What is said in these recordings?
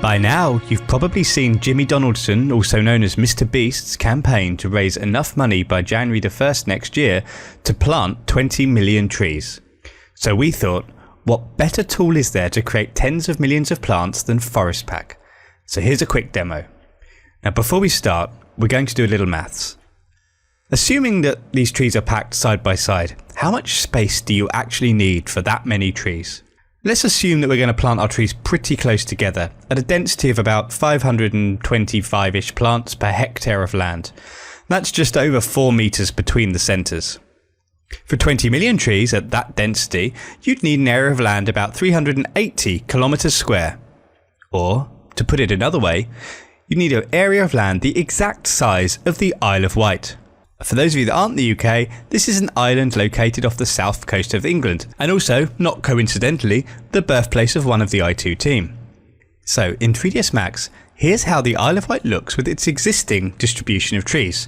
By now, you've probably seen Jimmy Donaldson, also known as MrBeast's campaign to raise enough money by January the 1st next year to plant 20 million trees. So we thought, what better tool is there to create tens of millions of plants than Forest Pack? So here's a quick demo. Now before we start, we're going to do a little maths. Assuming that these trees are packed side by side, how much space do you actually need for that many trees? Let's assume that we're going to plant our trees pretty close together at a density of about 525-ish plants per hectare of land. That's just over 4 meters between the centres. For 20 million trees at that density, you'd need an area of land about 380 kilometers square. Or, to put it another way, you'd need an area of land the exact size of the Isle of Wight. For those of you that aren't in the UK, this is an island located off the south coast of England, and also, not coincidentally, the birthplace of one of the i2 team. So, in 3ds Max, here's how the Isle of Wight looks with its existing distribution of trees.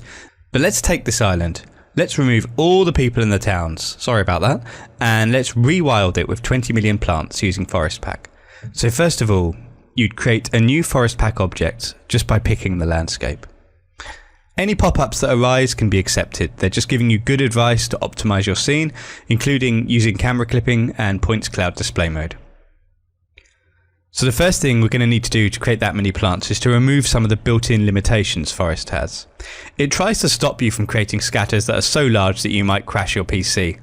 But let's take this island, let's remove all the people in the towns, sorry about that, and let's rewild it with 20 million plants using Forest Pack. So first of all, you'd create a new Forest Pack object just by picking the landscape. Any pop-ups that arise can be accepted. They're just giving you good advice to optimize your scene, including using camera clipping and points cloud display mode. So the first thing we're going to need to do to create that many plants is to remove some of the built-in limitations Forest has. It tries to stop you from creating scatters that are so large that you might crash your PC.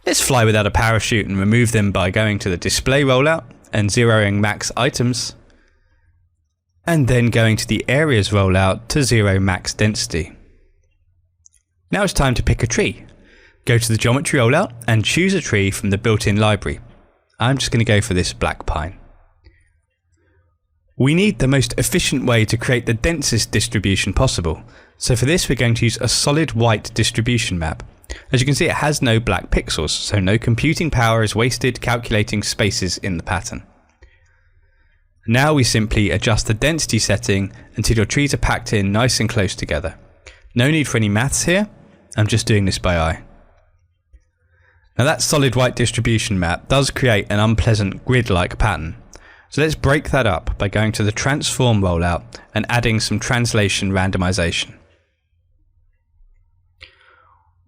Let's fly without a parachute and remove them by going to the display rollout and zeroing max items, and then going to the areas rollout to zero max density. Now it's time to pick a tree. Go to the geometry rollout and choose a tree from the built-in library. I'm just going to go for this black pine. We need the most efficient way to create the densest distribution possible. So for this we're going to use a solid white distribution map. As you can see, it has no black pixels, so no computing power is wasted calculating spaces in the pattern. Now we simply adjust the density setting until your trees are packed in nice and close together. No need for any maths here, I'm just doing this by eye. Now that solid white distribution map does create an unpleasant grid-like pattern. So let's break that up by going to the transform rollout and adding some translation randomization.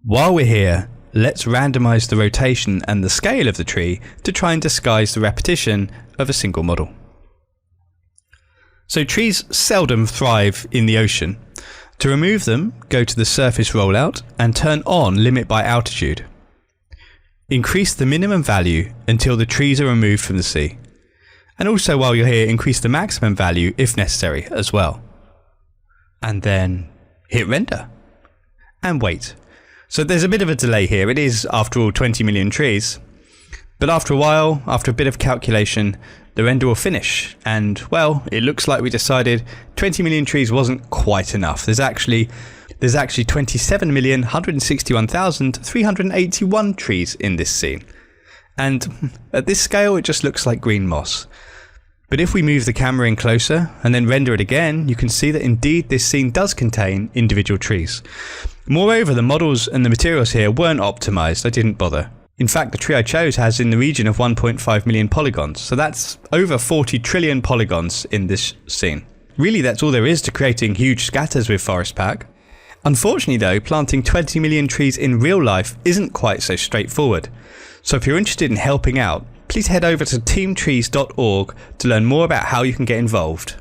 While we're here, let's randomize the rotation and the scale of the tree to try and disguise the repetition of a single model. So trees seldom thrive in the ocean. To remove them, go to the surface rollout and turn on limit by altitude. Increase the minimum value until the trees are removed from the sea. And also while you're here, increase the maximum value if necessary as well. And then hit render. And wait. So there's a bit of a delay here. It is, after all, 20 million trees. But after a while, after a bit of calculation, the render will finish. And, well, it looks like we decided 20 million trees wasn't quite enough. There's actually 27,161,381 trees in this scene. And at this scale, it just looks like green moss. But if we move the camera in closer and then render it again, you can see that indeed this scene does contain individual trees. Moreover, the models and the materials here weren't optimized. I didn't bother. In fact, the tree I chose has in the region of 1.5 million polygons, so that's over 40 trillion polygons in this scene. Really, that's all there is to creating huge scatters with Forest Pack. Unfortunately though, planting 20 million trees in real life isn't quite so straightforward. So if you're interested in helping out, please head over to teamtrees.org to learn more about how you can get involved.